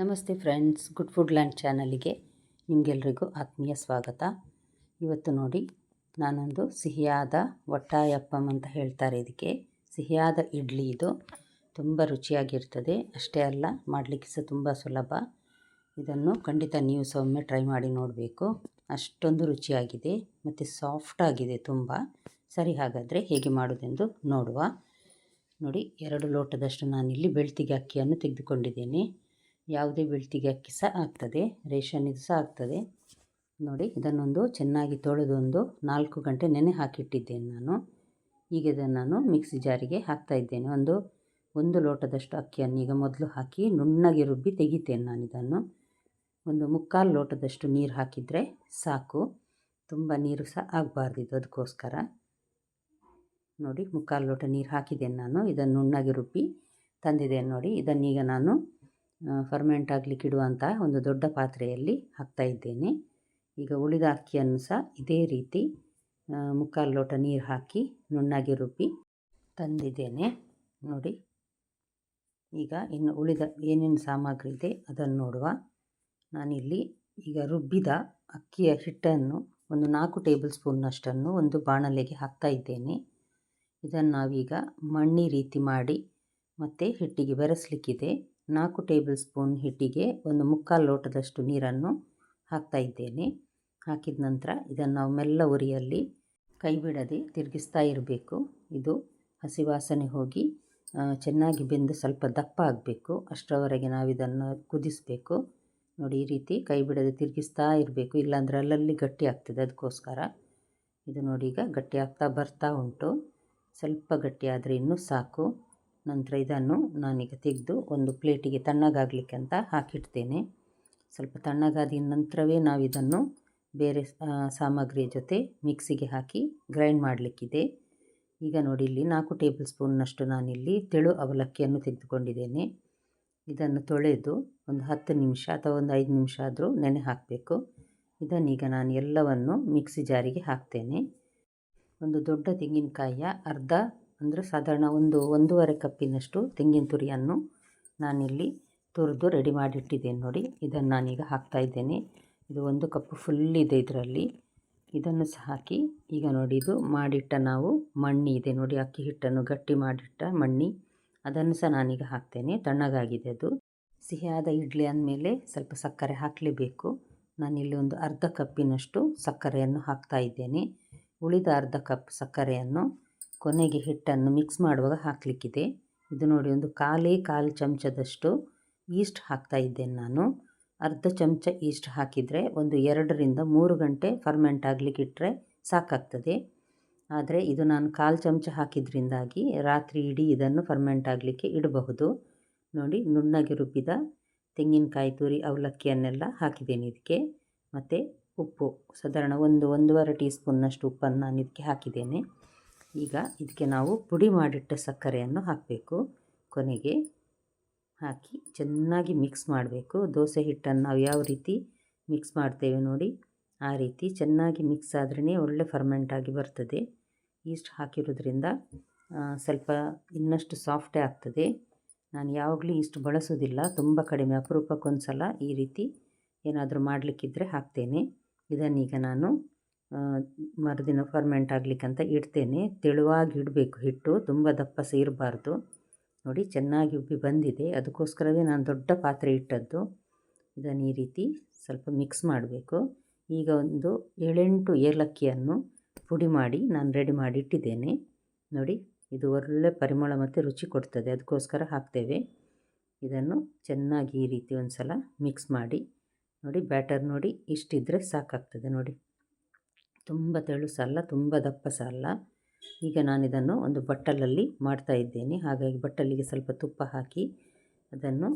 ನಮಸ್ತೆ friends, good food land ಚಾನಲಿಗೆ ನಿಮಗೆಲ್ರಿಗೂ ಆತ್ಮೀಯ ಸ್ವಾಗತ. ಇವತ್ತು ನೋಡಿ, ನಾನೊಂದು ಸಿಹಿಯಾದ ಒಟ್ಟಾಯಪ್ಪಂ ಅಂತ ಹೇಳ್ತಾರೆ ಇದಕ್ಕೆ. ಸಿಹಿಯಾದ ಇಡ್ಲಿ ಇದು. ತುಂಬ ರುಚಿಯಾಗಿರ್ತದೆ. ಅಷ್ಟೇ ಅಲ್ಲ, ಮಾಡಲಿಕ್ಕೆ ಸಹ ತುಂಬ ಸುಲಭ. ಇದನ್ನು ಖಂಡಿತ ನೀವು ಸಹ ಒಮ್ಮೆ ಟ್ರೈ ಮಾಡಿ ನೋಡಬೇಕು. ಅಷ್ಟೊಂದು ರುಚಿಯಾಗಿದೆ ಮತ್ತು ಸಾಫ್ಟಾಗಿದೆ ತುಂಬ. ಸರಿ, ಹಾಗಾದರೆ ಹೇಗೆ ಮಾಡೋದೆಂದು ನೋಡುವ. ನೋಡಿ, 2 ಲೋಟದಷ್ಟು ನಾನಿಲ್ಲಿ ಬೆಳ್ತಿಗೆ ಅಕ್ಕಿಯನ್ನು ತೆಗೆದುಕೊಂಡಿದ್ದೇನೆ. ಯಾವುದೇ ಬೆಳ್ತಿಗೆ ಅಕ್ಕಿ ಸಹ ಆಗ್ತದೆ, ರೇಷನ್ ಇದು ಸಹ ಆಗ್ತದೆ. ನೋಡಿ, ಇದನ್ನೊಂದು ಚೆನ್ನಾಗಿ ತೊಳೆದೊಂದು 4 ಗಂಟೆ ನೆನೆ ಹಾಕಿಟ್ಟಿದ್ದೇನೆ ನಾನು. ಈಗ ಇದನ್ನು ನಾನು ಮಿಕ್ಸಿ ಜಾರಿಗೆ ಹಾಕ್ತಾಯಿದ್ದೇನೆ. ಒಂದು ಲೋಟದಷ್ಟು ಅಕ್ಕಿಯನ್ನು ಈಗ ಮೊದಲು ಹಾಕಿ ನುಣ್ಣಗೆ ರುಬ್ಬಿ ತೆಗಿತೇನೆ ನಾನು ಇದನ್ನು. 1/4 ಲೋಟದಷ್ಟು ನೀರು ಹಾಕಿದರೆ ಸಾಕು. ತುಂಬ ನೀರು ಸಹ ಆಗಬಾರ್ದು ಇದು, ಅದಕ್ಕೋಸ್ಕರ. ನೋಡಿ, 1/4 ಲೋಟ ನೀರು ಹಾಕಿದ್ದೇನೆ ನಾನು. ಇದನ್ನು ನುಣ್ಣಗೆ ರುಬ್ಬಿ ತಂದಿದ್ದೇನೆ ನೋಡಿ. ಇದನ್ನೀಗ ನಾನು ಫರ್ಮೆಂಟ್ ಆಗಲಿಕ್ಕೆ ಇಡುವಂಥ ಒಂದು ದೊಡ್ಡ ಪಾತ್ರೆಯಲ್ಲಿ ಹಾಕ್ತಾಯಿದ್ದೇನೆ. ಈಗ ಉಳಿದ ಅಕ್ಕಿಯನ್ನು ಸಹ ಇದೇ ರೀತಿ 1/4 ಲೋಟ ನೀರು ಹಾಕಿ ನುಣ್ಣಗೆ ರುಬ್ಬಿ ತಂದಿದ್ದೇನೆ ನೋಡಿ. ಈಗ ಇನ್ನು ಉಳಿದ ಏನೇನು ಸಾಮಗ್ರಿ ಇದೆ ಅದನ್ನು ನೋಡುವ. ನಾನಿಲ್ಲಿ ಈಗ ರುಬ್ಬಿದ ಅಕ್ಕಿಯ ಹಿಟ್ಟನ್ನು 4 ಟೇಬಲ್ ಸ್ಪೂನ್ನಷ್ಟನ್ನು ಒಂದು ಬಾಣಲೆಗೆ ಹಾಕ್ತಾಯಿದ್ದೇನೆ. ಇದನ್ನು ನಾವೀಗ ಮಣ್ಣಿ ರೀತಿ ಮಾಡಿ ಮತ್ತು ಹಿಟ್ಟಿಗೆ ಬೆರೆಸಲಿಕ್ಕಿದೆ. 4 ಟೇಬಲ್ ಸ್ಪೂನ್ ಹಿಟ್ಟಿಗೆ 1/4 ಲೋಟದಷ್ಟು ನೀರನ್ನು ಹಾಕ್ತಾಯಿದ್ದೇನೆ. ಹಾಕಿದ ನಂತರ ಇದನ್ನು ನಾವು ಮೆಲ್ಲ ಉರಿಯಲ್ಲಿ ಕೈ ಬಿಡದೆ ತಿರುಗಿಸ್ತಾ ಇರಬೇಕು. ಇದು ಹಸಿ ವಾಸನೆ ಹೋಗಿ ಚೆನ್ನಾಗಿ ಬೆಂದು ಸ್ವಲ್ಪ ದಪ್ಪ ಆಗಬೇಕು. ಅಷ್ಟರವರೆಗೆ ನಾವು ಇದನ್ನು ಕುದಿಸಬೇಕು. ನೋಡಿ, ಈ ರೀತಿ ಕೈ ಬಿಡದೆ ತಿರುಗಿಸ್ತಾ ಇರಬೇಕು, ಇಲ್ಲಾಂದರೆ ಅಲ್ಲಲ್ಲಿ ಗಟ್ಟಿ ಆಗ್ತದೆ. ಅದಕ್ಕೋಸ್ಕರ ಇದು ನೋಡಿ, ಈಗ ಗಟ್ಟಿ ಆಗ್ತಾ ಬರ್ತಾ ಉಂಟು. ಸ್ವಲ್ಪ ಗಟ್ಟಿ ಆದರೆ ಇನ್ನೂ ಸಾಕು. ನಂತರ ಇದನ್ನು ನಾನೀಗ ತೆಗೆದು ಒಂದು ಪ್ಲೇಟಿಗೆ ತಣ್ಣಗಾಗಲಿಕ್ಕೆ ಅಂತ ಹಾಕಿಡ್ತೇನೆ. ಸ್ವಲ್ಪ ತಣ್ಣಗಾದ ನಂತರವೇ ನಾವು ಇದನ್ನು ಬೇರೆ ಸಾಮಗ್ರಿಯ ಜೊತೆ ಮಿಕ್ಸಿಗೆ ಹಾಕಿ ಗ್ರೈಂಡ್ ಮಾಡಲಿಕ್ಕಿದೆ. ಈಗ ನೋಡಿ, ಇಲ್ಲಿ 4 ಟೇಬಲ್ ಸ್ಪೂನ್ನಷ್ಟು ನಾನಿಲ್ಲಿ ತೆಳು ಅವಲಕ್ಕಿಯನ್ನು ತೆಗೆದುಕೊಂಡಿದ್ದೇನೆ. ಇದನ್ನು ತೊಳೆದು ಒಂದು 10 ನಿಮಿಷ ಅಥವಾ ಒಂದು 5 ನಿಮಿಷ ಆದರೂ ನೆನೆ ಹಾಕಬೇಕು. ಇದನ್ನೀಗ ನಾನು ಎಲ್ಲವನ್ನು ಮಿಕ್ಸಿ ಜಾರಿಗೆ ಹಾಕ್ತೇನೆ. ಒಂದು ದೊಡ್ಡ ತೆಂಗಿನಕಾಯಿಯ ಅರ್ಧ, ಅಂದರೆ ಸಾಧಾರಣ 1-1.5 ಕಪ್ಪಿನಷ್ಟು ತೆಂಗಿನ ತುರಿಯನ್ನು ನಾನಿಲ್ಲಿ ತುರಿದು ರೆಡಿ ಮಾಡಿಟ್ಟಿದ್ದೇನೆ ನೋಡಿ. ಇದನ್ನು ನಾನೀಗ ಹಾಕ್ತಾಯಿದ್ದೇನೆ. ಇದು 1 ಕಪ್ ಫುಲ್ ಇದೆ ಇದರಲ್ಲಿ. ಇದನ್ನು ಸಹ ಹಾಕಿ ಈಗ ನೋಡಿ, ಇದು ಮಾಡಿಟ್ಟ ನಾವು ಮಣ್ಣಿ ಇದೆ ನೋಡಿ, ಅಕ್ಕಿ ಹಿಟ್ಟನ್ನು ಗಟ್ಟಿ ಮಾಡಿಟ್ಟ ಮಣ್ಣಿ, ಅದನ್ನು ಸಹ ನಾನೀಗ ಹಾಕ್ತೇನೆ. ತಣ್ಣಗಾಗಿದೆ ಅದು. ಸಿಹಿಯಾದ ಇಡ್ಲಿ ಅಂದಮೇಲೆ ಸ್ವಲ್ಪ ಸಕ್ಕರೆ ಹಾಕಲೇಬೇಕು. ನಾನಿಲ್ಲಿ ಒಂದು ಅರ್ಧ ಕಪ್ಪಿನಷ್ಟು ಸಕ್ಕರೆಯನ್ನು ಹಾಕ್ತಾಯಿದ್ದೇನೆ. ಉಳಿದ ಅರ್ಧ ಕಪ್ ಸಕ್ಕರೆಯನ್ನು ಕೊನೆಗೆ ಹಿಟ್ಟನ್ನು ಮಿಕ್ಸ್ ಮಾಡುವಾಗ ಹಾಕಲಿಕ್ಕಿದೆ. ಇದು ನೋಡಿ, ಒಂದು ಕಾಲು ಚಮಚದಷ್ಟು ಈಸ್ಟ್ ಹಾಕ್ತಾಯಿದ್ದೇನೆ ನಾನು. ಅರ್ಧ ಚಮಚ ಈಸ್ಟ್ ಹಾಕಿದರೆ ಒಂದು 2-3 ಗಂಟೆ ಫರ್ಮೆಂಟ್ ಆಗಲಿಕ್ಕೆ ಇಟ್ಟರೆ ಸಾಕಾಗ್ತದೆ. ಆದರೆ ಇದು ನಾನು 1/4 ಚಮಚ ಹಾಕಿದ್ರಿಂದಾಗಿ ರಾತ್ರಿ ಇಡೀ ಇದನ್ನು ಫರ್ಮೆಂಟ್ ಆಗಲಿಕ್ಕೆ ಇಡಬಹುದು. ನೋಡಿ, ನುಣ್ಣಗೆ ರುಬ್ಬಿದ ತೆಂಗಿನಕಾಯಿ ತುರಿ ಅವಲಕ್ಕಿಯನ್ನೆಲ್ಲ ಹಾಕಿದ್ದೇನೆ ಇದಕ್ಕೆ. ಮತ್ತು ಉಪ್ಪು ಸಾಧಾರಣ 1-1.5 ಟೀ ಸ್ಪೂನ್ನಷ್ಟು ಉಪ್ಪನ್ನು ನಾನು ಇದಕ್ಕೆ ಹಾಕಿದ್ದೇನೆ. ಈಗ ಇದಕ್ಕೆ ನಾವು ಪುಡಿ ಮಾಡಿಟ್ಟ ಸಕ್ಕರೆಯನ್ನು ಹಾಕಬೇಕು. ಕೊನೆಗೆ ಹಾಕಿ ಚೆನ್ನಾಗಿ ಮಿಕ್ಸ್ ಮಾಡಬೇಕು. ದೋಸೆ ಹಿಟ್ಟನ್ನು ನಾವು ಯಾವ ರೀತಿ ಮಿಕ್ಸ್ ಮಾಡ್ತೇವೆ ನೋಡಿ, ಆ ರೀತಿ ಚೆನ್ನಾಗಿ ಮಿಕ್ಸ್ ಆದ್ರೇ ಒಳ್ಳೆ ಫರ್ಮೆಂಟ್ ಆಗಿ ಬರ್ತದೆ. ಈಸ್ಟ್ ಹಾಕಿರೋದ್ರಿಂದ ಸ್ವಲ್ಪ ಇನ್ನಷ್ಟು ಸಾಫ್ಟೇ ಆಗ್ತದೆ. ನಾನು ಯಾವಾಗಲೂ ಈಸ್ಟ್ ಬಳಸೋದಿಲ್ಲ, ತುಂಬ ಕಡಿಮೆ, ಅಪರೂಪಕ್ಕೊಂದು ಸಲ ಈ ರೀತಿ ಏನಾದರೂ ಮಾಡಲಿಕ್ಕಿದ್ರೆ ಹಾಕ್ತೇನೆ. ಇದನ್ನೀಗ ನಾನು ಮರುದಿನ ಫರ್ಮೆಂಟ್ ಆಗಲಿಕ್ಕಂತ ಇಡ್ತೇನೆ. ತೆಳುವಾಗಿ ಇಡಬೇಕು ಹಿಟ್ಟು, ತುಂಬ ದಪ್ಪ ಸಹ ಇರಬಾರ್ದು. ನೋಡಿ, ಚೆನ್ನಾಗಿ ಉಬ್ಬಿ ಬಂದಿದೆ. ಅದಕ್ಕೋಸ್ಕರವೇ ನಾನು ದೊಡ್ಡ ಪಾತ್ರೆ ಇಟ್ಟದ್ದು. ಇದನ್ನು ಈ ರೀತಿ ಸ್ವಲ್ಪ ಮಿಕ್ಸ್ ಮಾಡಬೇಕು. ಈಗ ಒಂದು 7-8 ಏಲಕ್ಕಿಯನ್ನು ಪುಡಿ ಮಾಡಿ ನಾನು ರೆಡಿ ಮಾಡಿ ಇಟ್ಟಿದ್ದೇನೆ ನೋಡಿ. ಇದು ಒಳ್ಳೆ ಪರಿಮಳ ಮತ್ತು ರುಚಿ ಕೊಡ್ತದೆ, ಅದಕ್ಕೋಸ್ಕರ ಹಾಕ್ತೇವೆ. ಇದನ್ನು ಚೆನ್ನಾಗಿ ಈ ರೀತಿ ಒಂದು ಸಲ ಮಿಕ್ಸ್ ಮಾಡಿ ನೋಡಿ. ಬ್ಯಾಟರ್ ನೋಡಿ, ಇಷ್ಟಿದ್ರೆ ಸಾಕಾಗ್ತದೆ ನೋಡಿ. ತುಂಬ ತೆಳು ಸಹ ಅಲ್ಲ, ತುಂಬ ದಪ್ಪ ಸಹ ಅಲ್ಲ. ಈಗ ನಾನಿದನ್ನು ಒಂದು ಬಟ್ಟಲಲ್ಲಿ ಮಾಡ್ತಾಯಿದ್ದೇನೆ. ಹಾಗಾಗಿ ಬಟ್ಟಲಿಗೆ ಸ್ವಲ್ಪ ತುಪ್ಪ ಹಾಕಿ ಅದನ್ನು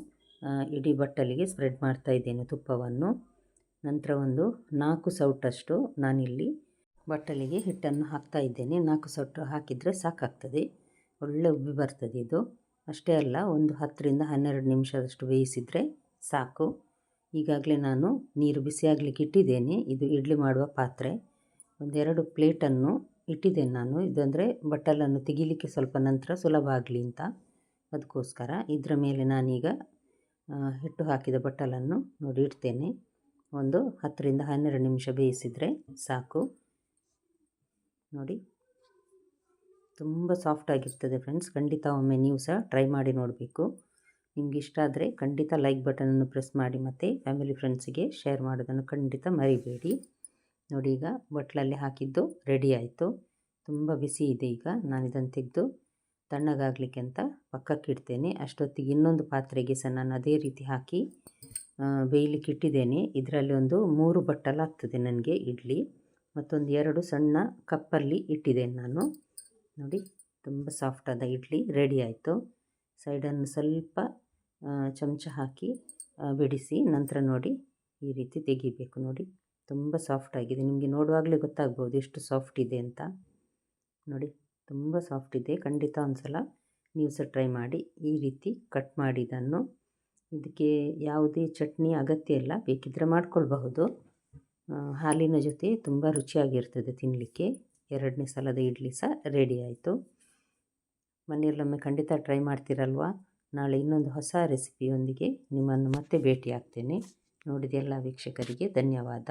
ಇಡೀ ಬಟ್ಟಲಿಗೆ ಸ್ಪ್ರೆಡ್ ಮಾಡ್ತಾಯಿದ್ದೇನೆ ತುಪ್ಪವನ್ನು. ನಂತರ ಒಂದು 4 ಸೌಟಷ್ಟು ನಾನಿಲ್ಲಿ ಬಟ್ಟಲಿಗೆ ಹಿಟ್ಟನ್ನು ಹಾಕ್ತಾಯಿದ್ದೇನೆ. 4 ಸೌಟು ಹಾಕಿದರೆ ಸಾಕಾಗ್ತದೆ, ಒಳ್ಳೆ ಉಬ್ಬಿ ಬರ್ತದೆ ಇದು. ಅಷ್ಟೇ ಅಲ್ಲ, ಒಂದು 10-12 ನಿಮಿಷದಷ್ಟು ಬೇಯಿಸಿದರೆ ಸಾಕು. ಈಗಾಗಲೇ ನಾನು ನೀರು ಬಿಸಿಯಾಗಲಿಕ್ಕೆ ಇಟ್ಟಿದ್ದೇನೆ. ಇದು ಇಡ್ಲಿ ಮಾಡುವ ಪಾತ್ರೆ. 1-2 ಪ್ಲೇಟನ್ನು ಇಟ್ಟಿದ್ದೇನೆ ನಾನು. ಇದಂದರೆ ಬಟ್ಟಲನ್ನು ತೆಗಿಲಿಕ್ಕೆ ಸ್ವಲ್ಪ ನಂತರ ಸುಲಭ ಆಗಲಿ ಅಂತ, ಅದಕ್ಕೋಸ್ಕರ. ಇದರ ಮೇಲೆ ನಾನೀಗ ಹಿಟ್ಟು ಹಾಕಿದ ಬಟ್ಟಲನ್ನು ನೋಡಿ ಇಡ್ತೇನೆ. ಒಂದು 10ರಿಂದ 12 ನಿಮಿಷ ಬೇಯಿಸಿದರೆ ಸಾಕು. ನೋಡಿ ತುಂಬ ಸಾಫ್ಟಾಗಿರ್ತದೆ ಫ್ರೆಂಡ್ಸ್. ಖಂಡಿತ ಒಮ್ಮೆ ನೀವು ಸಹ ಟ್ರೈ ಮಾಡಿ ನೋಡಬೇಕು. ನಿಮ್ಗೆ ಇಷ್ಟ ಆದರೆ ಖಂಡಿತ ಲೈಕ್ ಬಟನನ್ನು ಪ್ರೆಸ್ ಮಾಡಿ ಮತ್ತು ಫ್ಯಾಮಿಲಿ ಫ್ರೆಂಡ್ಸಿಗೆ ಶೇರ್ ಮಾಡೋದನ್ನು ಖಂಡಿತ ಮರಿಬೇಡಿ. ನೋಡಿ ಈಗ ಬಟ್ಲಲ್ಲಿ ಹಾಕಿದ್ದು ರೆಡಿ ಆಯಿತು. ತುಂಬ ಬಿಸಿ ಇದೆ. ಈಗ ನಾನು ಇದನ್ನು ತೆಗೆದು ತಣ್ಣಗಾಗಲಿಕ್ಕೆ ಅಂತ ಪಕ್ಕಕ್ಕೆ ಇಡ್ತೇನೆ. ಅಷ್ಟೊತ್ತಿಗೆ ಇನ್ನೊಂದು ಪಾತ್ರೆಗೆ ಸಹ ನಾನು ಅದೇ ರೀತಿ ಹಾಕಿ ಬೇಯಲಿಕ್ಕೆ ಇಟ್ಟಿದ್ದೇನೆ. ಇದರಲ್ಲಿ ಒಂದು 3 ಬಟ್ಟಲಾಗ್ತದೆ ನನಗೆ ಇಡ್ಲಿ. ಮತ್ತೊಂದು 2 ಸಣ್ಣ ಕಪ್ಪಲ್ಲಿ ಇಟ್ಟಿದ್ದೇನೆ ನಾನು. ನೋಡಿ ತುಂಬ ಸಾಫ್ಟಾದ ಇಡ್ಲಿ ರೆಡಿ ಆಯಿತು. ಸೈಡನ್ನು ಸ್ವಲ್ಪ ಚಮಚ ಹಾಕಿ ಬಿಡಿಸಿ ನಂತರ ನೋಡಿ ಈ ರೀತಿ ತೆಗಿಬೇಕು. ನೋಡಿ ತುಂಬ ಸಾಫ್ಟಾಗಿದೆ. ನಿಮಗೆ ನೋಡುವಾಗಲೇ ಗೊತ್ತಾಗ್ಬೋದು ಎಷ್ಟು ಸಾಫ್ಟ್ ಇದೆ ಅಂತ. ನೋಡಿ ತುಂಬ ಸಾಫ್ಟ್ ಇದೆ. ಖಂಡಿತ ಒಂದು ಸಲ ನೀವು ಸಹ ಟ್ರೈ ಮಾಡಿ. ಈ ರೀತಿ ಕಟ್ ಮಾಡಿದ್ದನ್ನು ಇದಕ್ಕೆ ಯಾವುದೇ ಚಟ್ನಿ ಅಗತ್ಯ ಇಲ್ಲ, ಬೇಕಿದ್ದರೆ ಮಾಡ್ಕೊಳ್ಬಹುದು. ಹಾಲಿನ ಜೊತೆ ತುಂಬ ರುಚಿಯಾಗಿರ್ತದೆ ತಿನ್ನಲಿಕ್ಕೆ. 2ನೇ ಸಲದ ಇಡ್ಲಿ ಸಹ ರೆಡಿ ಆಯಿತು. ಮನೆಯಲ್ಲೊಮ್ಮೆ ಖಂಡಿತ ಟ್ರೈ ಮಾಡ್ತೀರಲ್ವಾ. ನಾಳೆ ಇನ್ನೊಂದು ಹೊಸ ರೆಸಿಪಿಯೊಂದಿಗೆ ನಿಮ್ಮನ್ನು ಮತ್ತೆ ಭೇಟಿಯಾಗ್ತೇನೆ. ನೋಡಿದ ಎಲ್ಲ ವೀಕ್ಷಕರಿಗೆ ಧನ್ಯವಾದ.